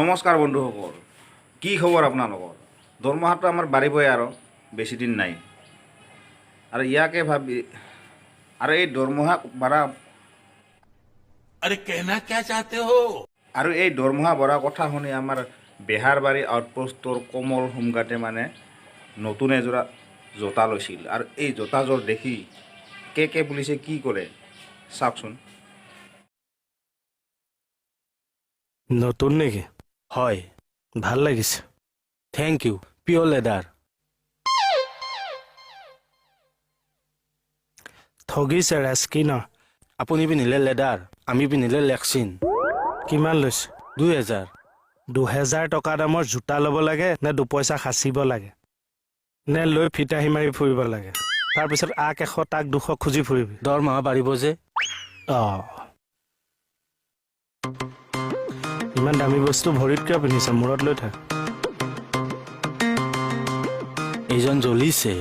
নমস্কাৰ বন্ধুসকল, কি খবৰ আপোনালোকৰ? দৰমহাটো আমাৰ বাঢ়িবই আৰু বেছি দিন নাই। আৰু ইয়াকে ভাবি আৰু এই দৰমহা বঢ়া अरे कहना क्या चाहते हो? আৰু এই দৰমহা বঢ়া কথা শুনি আমাৰ বেহাৰবাৰী আউটপোষ্টৰ কোমল হোমগাতে নতুন এযোৰা জোতা লৈছিল। আৰু এই জোতাযোৰ দেখি কে পুলিচে কি কৰে চাওকচোন। নতুন নেকি? হয়, ভাল লাগিছে। Thank you. Pure leather. ঠগিছে ৰেস্কিনৰ। আপুনি পিন্ধিলে লেডাৰ, আমি পিন্ধিলে লেক্সিন। কিমান লৈছে? 2000। 2000 টকা দামৰ জোতা ল'ব লাগে নে 2 পইচা সাঁচিব লাগে নে লৈ ফিতাহি মাৰি ফুৰিব লাগে? তাৰপিছত আক 100 তাক 200 খুজি ফুৰিবি। দৰমহা বাঢ়িব যে। ইমান দামী বস্তু ভৰিত কিয় পিন্ধিছে? মূৰত লৈ থাক। এইজন জ্বলিছে।